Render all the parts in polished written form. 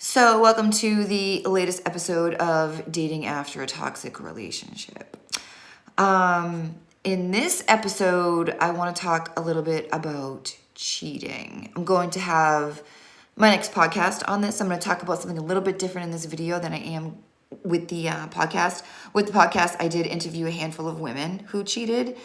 So, welcome to the latest episode of Dating After a Toxic Relationship. In this episode, I want to talk a little bit about cheating. I'm going to have my next podcast on this. I'm going to talk about something a little bit different in this video than I am with the podcast. With the podcast, I did interview a handful of women who cheated,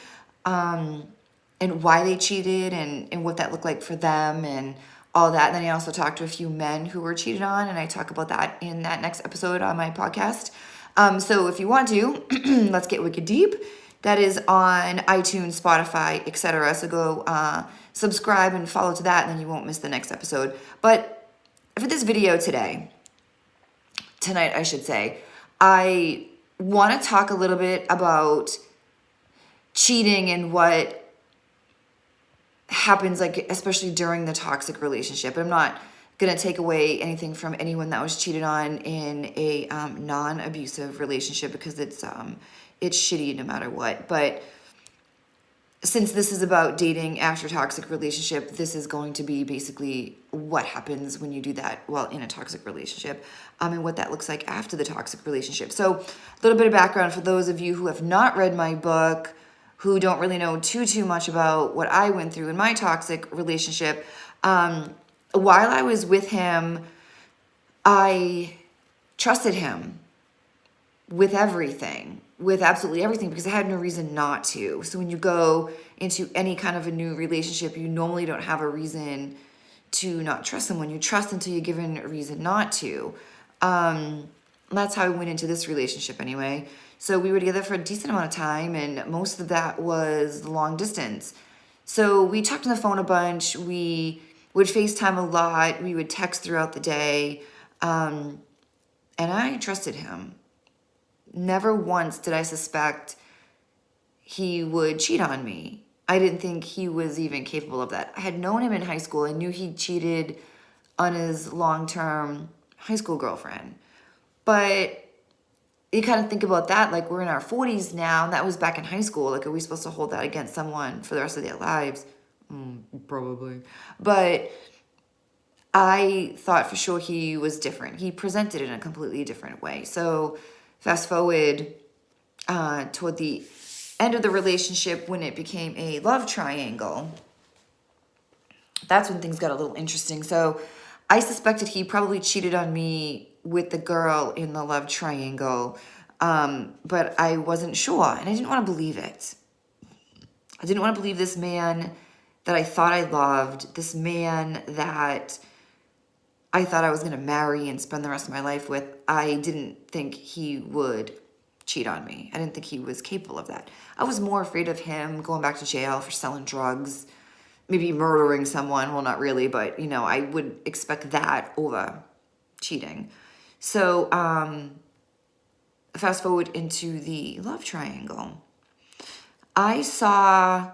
and why they cheated and what that looked like for them and all that. And then I also talked to a few men who were cheated on, and I talk about that in that next episode on my podcast. So if you want to, let's get wicked deep. That is on iTunes, Spotify, etc. So go subscribe and follow to that, and then you won't miss the next episode. But for this video tonight, I should say, I want to talk a little bit about cheating and what happens, like, especially during the toxic relationship. I'm not gonna take away anything from anyone that was cheated on in a non-abusive relationship, because it's shitty no matter what. But since this is about dating after a toxic relationship, this is going to be basically what happens when you do that while in a toxic relationship, and what that looks like after the toxic relationship. So a little bit of background for those of you who have not read my book, who don't really know too much about what I went through in my toxic relationship. While I was with him, I trusted him with everything, with absolutely everything, because I had no reason not to. So when you go into any kind of a new relationship, you normally don't have a reason to not trust someone. You trust until you're given a reason not to. That's how I went into this relationship anyway. So we were together for a decent amount of time, and most of that was long distance. So we talked on the phone a bunch. We would FaceTime a lot. We would text throughout the day. And I trusted him. Never once did I suspect he would cheat on me. I didn't think he was even capable of that. I had known him in high school. I knew he cheated on his long-term high school girlfriend. But you kind of think about that, like, we're in our 40s now, and that was back in high school. Like, are we supposed to hold that against someone for the rest of their lives? Probably. But I thought for sure he was different. He presented it in a completely different way. So fast forward toward the end of the relationship, when it became a love triangle, that's when things got a little interesting. So I suspected he probably cheated on me with the girl in the love triangle, but I wasn't sure, and I didn't want to believe it. I didn't want to believe this man that I thought I loved, this man that I thought I was going to marry and spend the rest of my life with. I didn't think he would cheat on me. I didn't think he was capable of that. I was more afraid of him going back to jail for selling drugs, maybe murdering someone. Well, not really, but, you know, I would expect that over cheating. So fast forward into the love triangle. I saw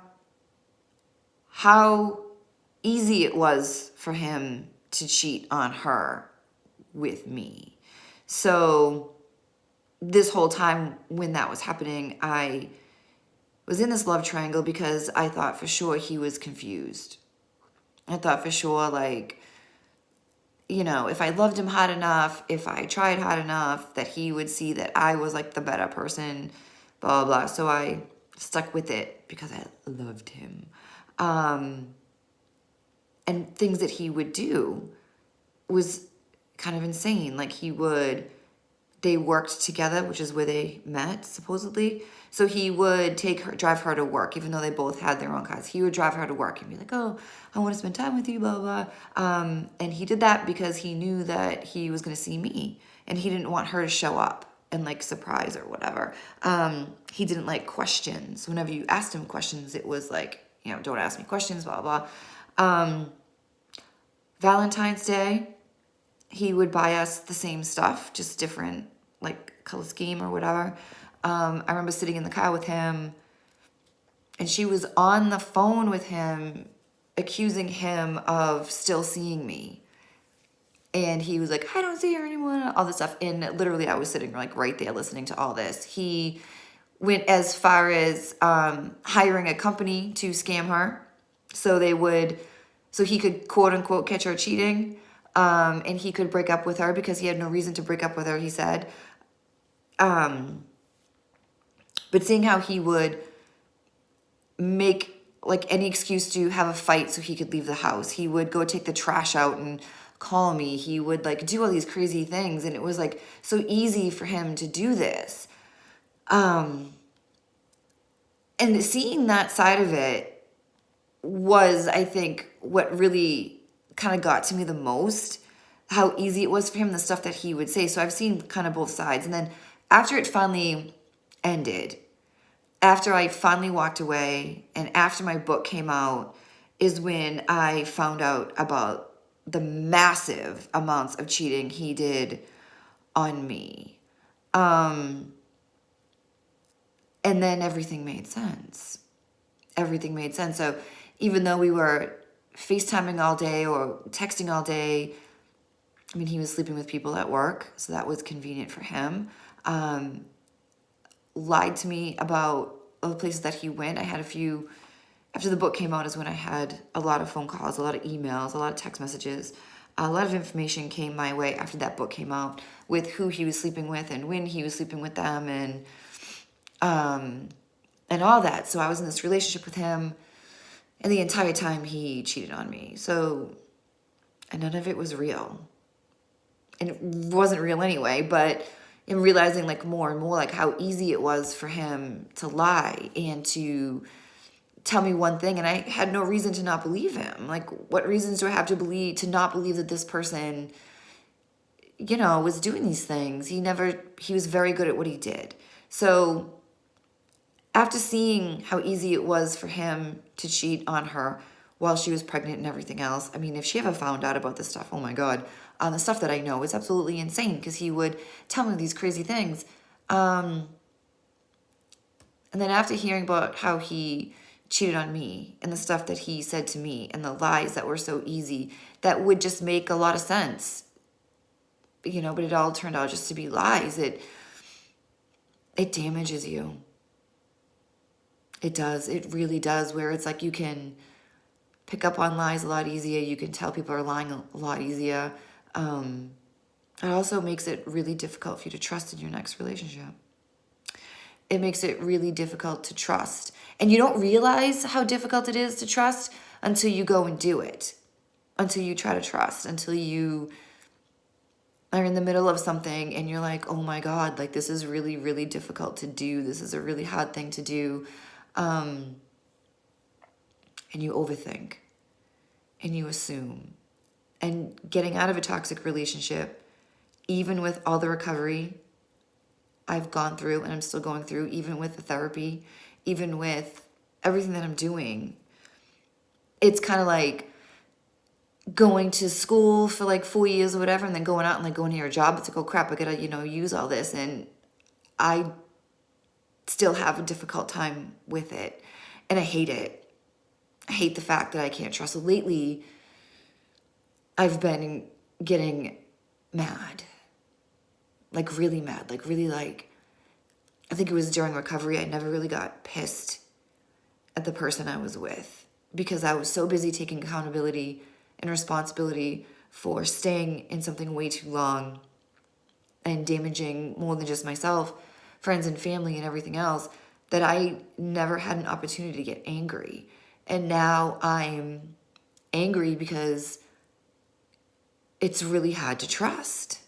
how easy it was for him to cheat on her with me. So this whole time when that was happening, I was in this love triangle because I thought for sure he was confused. I thought for sure, like, you know, if I loved him hard enough, if I tried hard enough, that he would see that I was, like, the better person, blah, blah, blah. So I stuck with it because I loved him. And things that he would do was kind of insane. Like, they worked together, which is where they met, supposedly. So he would drive her to work, even though they both had their own cars. He would drive her to work and be like, oh, I want to spend time with you, blah, blah. And he did that because he knew that he was going to see me, and he didn't want her to show up and, like, surprise or whatever. He didn't like questions. Whenever you asked him questions, it was like, you know, don't ask me questions, blah, blah. Valentine's Day, he would buy us the same stuff, just different, like, color scheme or whatever. I remember sitting in the car with him, and she was on the phone with him, accusing him of still seeing me. And he was like, I don't see her anymore, all this stuff. And literally, I was sitting, like, right there listening to all this. He went as far as hiring a company to scam her, so he could, quote unquote, catch her cheating. And he could break up with her because he had no reason to break up with her, he said. But seeing how he would make like any excuse to have a fight so he could leave the house. He would go take the trash out and call me. He would like do all these crazy things, and it was like so easy for him to do this. And seeing that side of it was, I think, what really kind of got to me the most, how easy it was for him, the stuff that he would say. So I've seen kind of both sides. And then after it finally ended, after I finally walked away and after my book came out, is when I found out about the massive amounts of cheating he did on me. And then everything made sense. Everything made sense. So even though we were FaceTiming all day or texting all day, I mean, he was sleeping with people at work, so that was convenient for him. Lied to me about all the places that he went. I had a few, after the book came out is when I had a lot of phone calls, a lot of emails, a lot of text messages. A lot of information came my way after that book came out with who he was sleeping with and when he was sleeping with them and all that. So I was in this relationship with him, and the entire time he cheated on me. So, and none of it was real. And it wasn't real anyway, but in realizing like more and more like how easy it was for him to lie and to tell me one thing, and I had no reason to not believe him. Like, what reasons do I have to not believe that this person, you know, was doing these things? He was very good at what he did. So after seeing how easy it was for him to cheat on her while she was pregnant and everything else, I mean, if she ever found out about this stuff, oh my God, the stuff that I know is absolutely insane because he would tell me these crazy things. And then after hearing about how he cheated on me and the stuff that he said to me and the lies that were so easy, that would just make a lot of sense, you know, but it all turned out just to be lies. It damages you. It does. It really does, where it's like you can pick up on lies a lot easier. You can tell people are lying a lot easier. It also makes it really difficult for you to trust in your next relationship. It makes it really difficult to trust. And you don't realize how difficult it is to trust until you go and do it. Until you try to trust. Until you are in the middle of something and you're like, oh my God, like this is really, really difficult to do. This is a really hard thing to do. And you overthink. And you assume. And getting out of a toxic relationship, even with all the recovery I've gone through and I'm still going through, even with the therapy, even with everything that I'm doing, it's kind of like going to school for like 4 years or whatever and then going out and like going to your job. It's like, oh crap, I gotta, you know, use all this. And I still have a difficult time with it. And I hate it. I hate the fact that I can't trust. So lately, I've been getting mad. Like really mad. Like really like, I think it was during recovery, I never really got pissed at the person I was with because I was so busy taking accountability and responsibility for staying in something way too long and damaging more than just myself, friends and family and everything else, that I never had an opportunity to get angry. And now I'm angry because it's really hard to trust.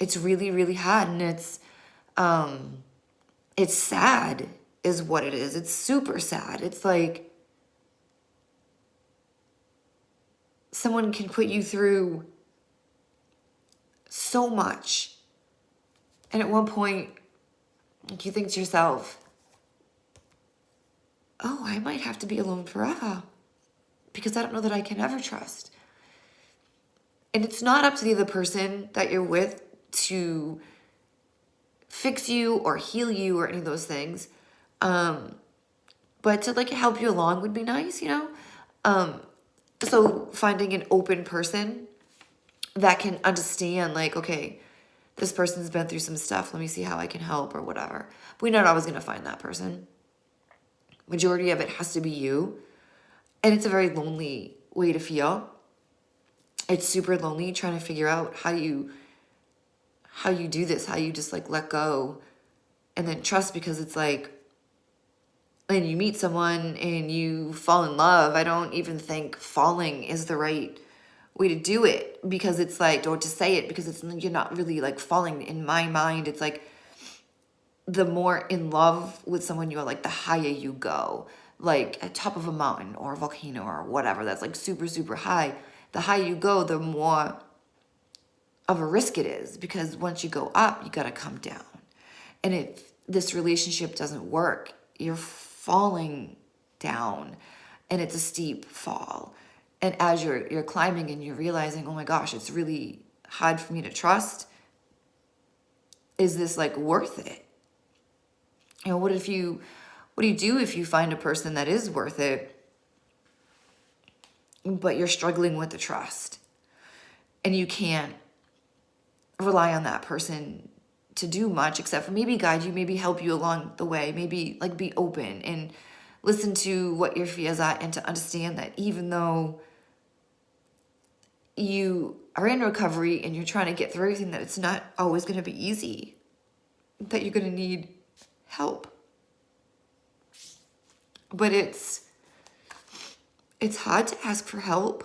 It's really, really hard. And it's sad is what it is. It's super sad. It's like someone can put you through so much. And at one point, you think to yourself, oh, I might have to be alone forever because I don't know that I can ever trust. And it's not up to the other person that you're with to fix you or heal you or any of those things. But to like help you along would be nice, you know? So finding an open person that can understand like, okay, this person's been through some stuff. Let me see how I can help or whatever. But we're not always going to find that person. Majority of it has to be you. And it's a very lonely way to feel. it's super lonely trying to figure out how you do this, how you just like let go and then trust, because it's like, and you meet someone and you fall in love. I don't even think falling is the right way to do it, because it's like, or to say it, because it's, you're not really like falling. In my mind, it's like the more in love with someone you are, like the higher you go, like at top of a mountain or a volcano or whatever that's like super, super high. The higher you go, the more of a risk it is, because once you go up, you got to come down. And if this relationship doesn't work, you're falling down, and it's a steep fall. And as you're climbing and you're realizing, oh my gosh, it's really hard for me to trust. Is this like worth it? You know, what do you do if you find a person that is worth it, but you're struggling with the trust and you can't rely on that person to do much except for maybe guide you, maybe help you along the way, maybe like be open and listen to what your fears are, and to understand that even though you are in recovery and you're trying to get through everything, that it's not always going to be easy, that you're going to need help. But it's hard to ask for help.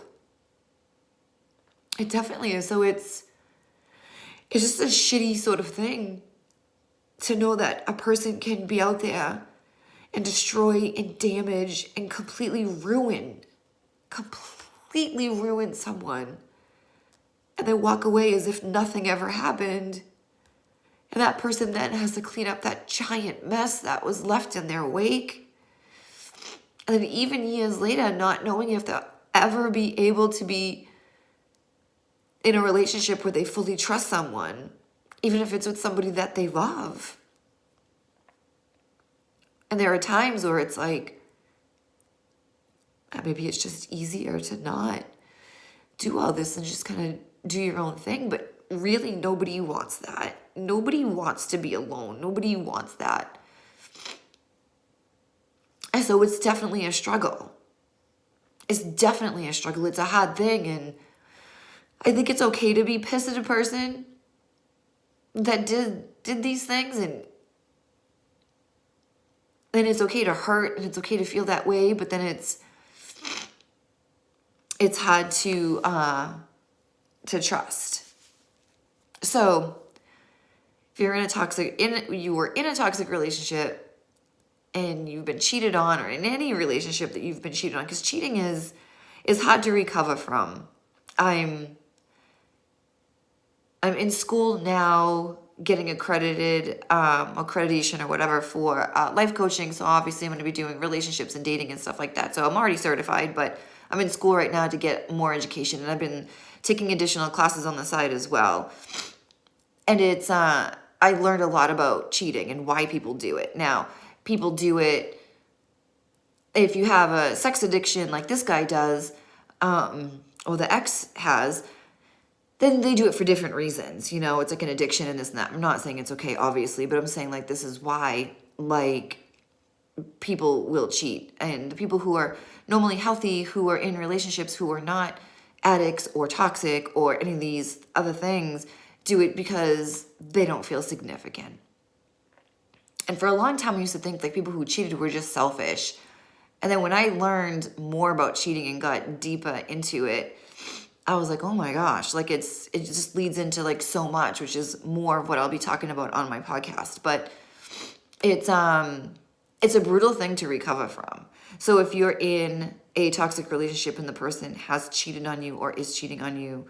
It definitely is. So it's just a shitty sort of thing to know that a person can be out there and destroy and damage and completely ruin someone, and then walk away as if nothing ever happened. And that person then has to clean up that giant mess that was left in their wake. And then even years later, not knowing if they'll ever be able to be in a relationship where they fully trust someone, even if it's with somebody that they love. And there are times where it's like, maybe it's just easier to not do all this and just kind of do your own thing. But really, nobody wants that. Nobody wants to be alone. Nobody wants that. And so it's definitely a struggle. It's definitely a struggle. It's a hard thing. And I think it's okay to be pissed at a person that did these things, and it's okay to hurt, and it's okay to feel that way, but then it's hard to trust. So if you were in a toxic relationship and you've been cheated on, or in any relationship that you've been cheated on, because cheating is hard to recover from. I'm in school now, getting accreditation or whatever for life coaching. So obviously I'm going to be doing relationships and dating and stuff like that. So I'm already certified, but I'm in school right now to get more education, and I've been taking additional classes on the side as well. And it's I learned a lot about cheating and why people do it. Now, people do it if you have a sex addiction like this guy does, or the ex has, then they do it for different reasons. You know, it's like an addiction and this and that. I'm not saying it's okay, obviously, but I'm saying like this is why like people will cheat. And the people who are normally healthy, who are in relationships, who are not addicts or toxic or any of these other things, do it because they don't feel significant. And for a long time, I used to think like people who cheated were just selfish. And then when I learned more about cheating and got deeper into it, I was like, oh my gosh, like it just leads into like so much, which is more of what I'll be talking about on my podcast. But it's a brutal thing to recover from. So if you're in a toxic relationship and the person has cheated on you or is cheating on you,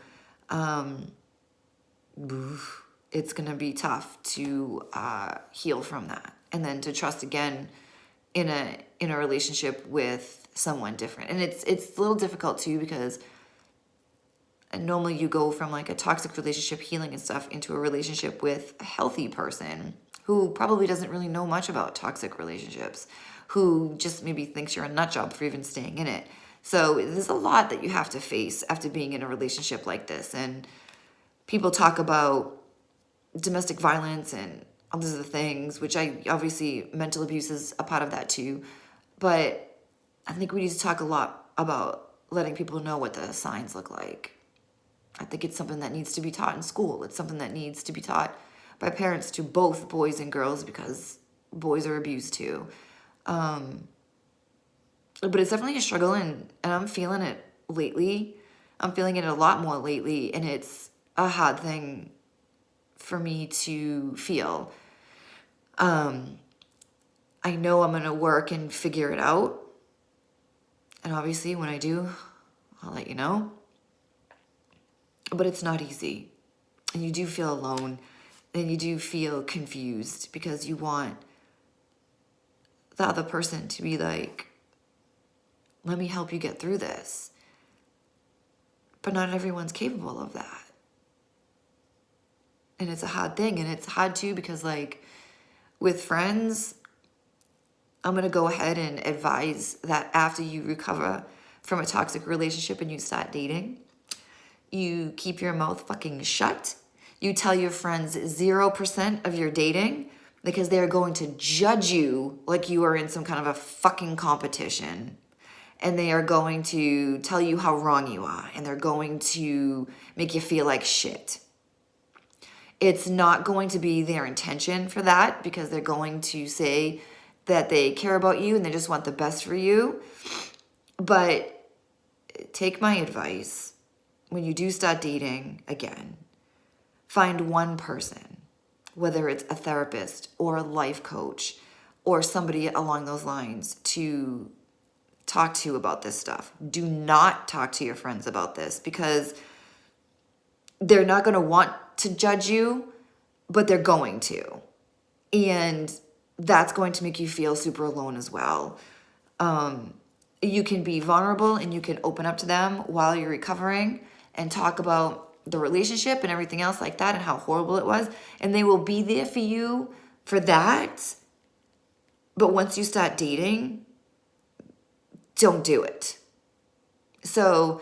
it's going to be tough to heal from that, and then to trust again in a relationship with someone different. And it's a little difficult too, because normally you go from like a toxic relationship healing and stuff into a relationship with a healthy person who probably doesn't really know much about toxic relationships, who just maybe thinks you're a nut job for even staying in it. So there's a lot that you have to face after being in a relationship like this. And people talk about domestic violence and all these other things, which obviously mental abuse is a part of that too. But I think we need to talk a lot about letting people know what the signs look like. I think it's something that needs to be taught in school. It's something that needs to be taught by parents to both boys and girls, because boys are abused too. But it's definitely a struggle, and I'm feeling it lately. I'm feeling it a lot more lately, and it's a hard thing for me to feel. I know I'm going to work and figure it out. And obviously, when I do, I'll let you know. But it's not easy. And you do feel alone. And you do feel confused because you want the other person to be like, let me help you get through this. But not everyone's capable of that. And it's a hard thing. And it's hard too because, like, with friends, I'm going to go ahead and advise that after you recover from a toxic relationship and you start dating, you keep your mouth fucking shut. You tell your friends 0% of your dating, because they're going to judge you like you are in some kind of a fucking competition. And they are going to tell you how wrong you are. And they're going to make you feel like shit. It's not going to be their intention for that, because they're going to say that they care about you and they just want the best for you. But take my advice. When you do start dating again, find one person, whether it's a therapist or a life coach or somebody along those lines, to talk to about this stuff. Do not talk to your friends about this, because they're not going to want to judge you, but they're going to. And that's going to make you feel super alone as well. You can be vulnerable and you can open up to them while you're recovering and talk about the relationship and everything else like that and how horrible it was. And they will be there for you for that. But once you start dating, don't do it. So,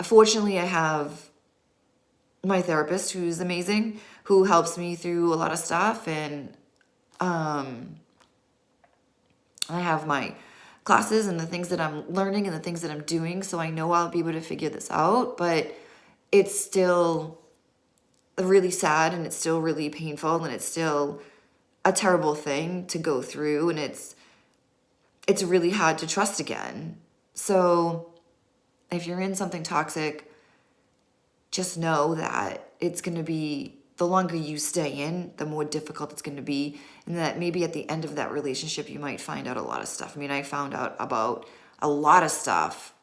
fortunately, I have my therapist, who's amazing, who helps me through a lot of stuff. And I have my classes and the things that I'm learning and the things that I'm doing, so I know I'll be able to figure this out. But it's still really sad, and it's still really painful, and it's still a terrible thing to go through, and it's really hard to trust again. So if you're in something toxic, just know that it's going to be, the longer you stay in, the more difficult it's going to be. And that maybe at the end of that relationship, you might find out a lot of stuff. I mean, I found out about a lot of stuff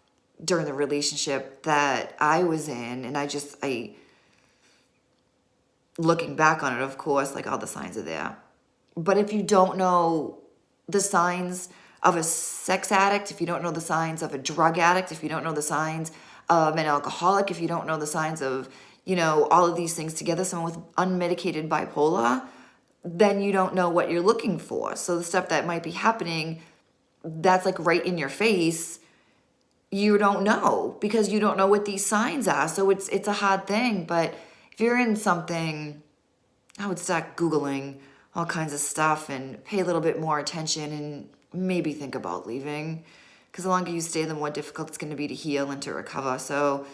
during the relationship that I was in. And I looking back on it, of course, like, all the signs are there. But if you don't know the signs of a sex addict, if you don't know the signs of a drug addict, if you don't know the signs of an alcoholic, if you don't know the signs of, all of these things together, someone with unmedicated bipolar, then you don't know what you're looking for. So the stuff that might be happening, that's like right in your face, you don't know, because you don't know what these signs are. So it's a hard thing. But if you're in something, I would start Googling all kinds of stuff and pay a little bit more attention and maybe think about leaving, because the longer you stay, the more difficult it's going to be to heal and to recover. So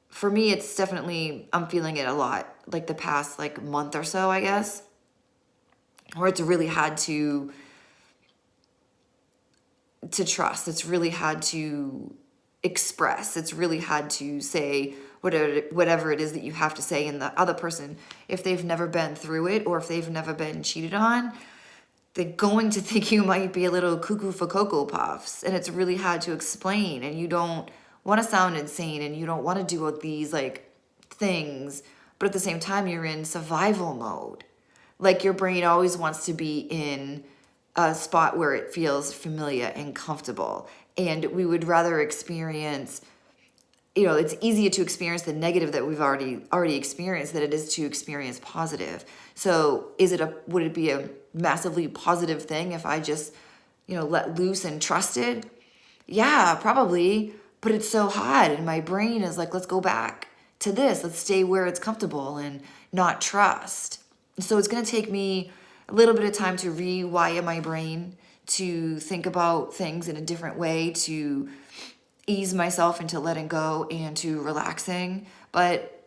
for me, it's definitely, I'm feeling it a lot, like the past month or so, I guess, where it's really hard to trust. It's really hard to express. It's really hard to say whatever it is that you have to say. And the other person, if they've never been through it, or if they've never been cheated on, they're going to think you might be a little cuckoo for Cocoa Puffs. And it's really hard to explain. And you don't want to sound insane, and you don't want to do all these things. But at the same time, you're in survival mode. Like, your brain always wants to be in a spot where it feels familiar and comfortable. And we would rather experience, it's easier to experience the negative that we've already experienced than it is to experience positive. So would it be a massively positive thing if I just, let loose and trusted? Yeah, probably. But it's so hard, and my brain is like, let's go back to this. Let's stay where it's comfortable and not trust. So it's going to take me a little bit of time to rewire my brain, to think about things in a different way, to ease myself into letting go and to relaxing, but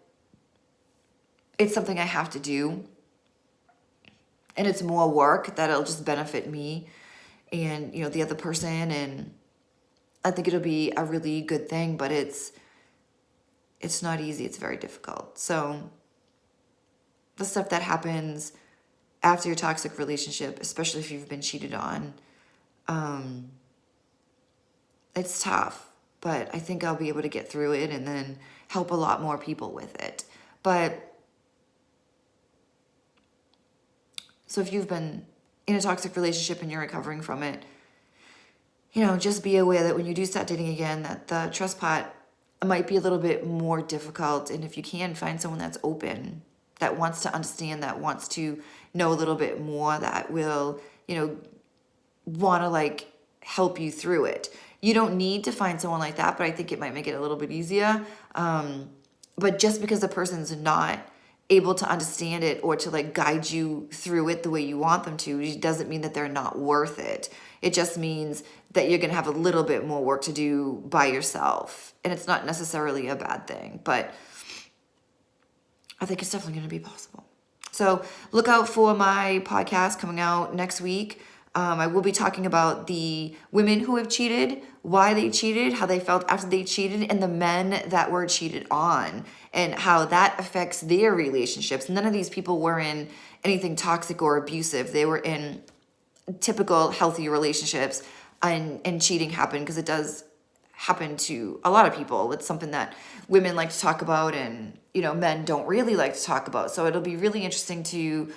it's something I have to do. And it's more work that'll just benefit me and, the other person. And I think it'll be a really good thing, but it's not easy. It's very difficult. So the stuff that happens after your toxic relationship, especially if you've been cheated on, it's tough, but I think I'll be able to get through it and then help a lot more people with it. But so if you've been in a toxic relationship and you're recovering from it, just be aware that when you do start dating again, that the trust part might be a little bit more difficult. And if you can find someone that's open, that wants to understand, that wants to know a little bit more, that will, want to help you through it. You don't need to find someone like that, but I think it might make it a little bit easier. But just because the person's not able to understand it or to guide you through it the way you want them to, it doesn't mean that they're not worth it. It just means that you're going to have a little bit more work to do by yourself. And it's not necessarily a bad thing, but I think it's definitely going to be possible. So look out for my podcast coming out next week. I will be talking about the women who have cheated, why they cheated, how they felt after they cheated, and the men that were cheated on, and how that affects their relationships. None of these people were in anything toxic or abusive. They were in typical healthy relationships, and cheating happened because it does happen to a lot of people. It's something that women like to talk about and, men don't really like to talk about. So it'll be really interesting to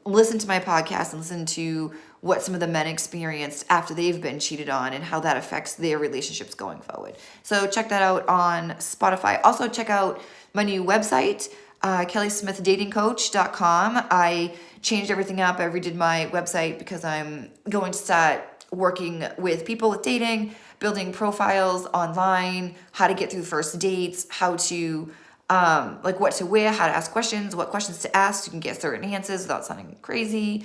listen to my podcast and listen to what some of the men experienced after they've been cheated on and how that affects their relationships going forward. So check that out on Spotify. Also check out my new website, kellysmithdatingcoach.com. I changed everything up. I redid my website because I'm going to start working with people with dating, building profiles online, how to get through first dates, how to what to wear, how to ask questions, what questions to ask so you can get certain answers without sounding crazy.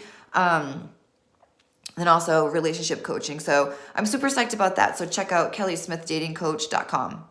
And also relationship coaching. So I'm super psyched about that. So check out kellysmithdatingcoach.com.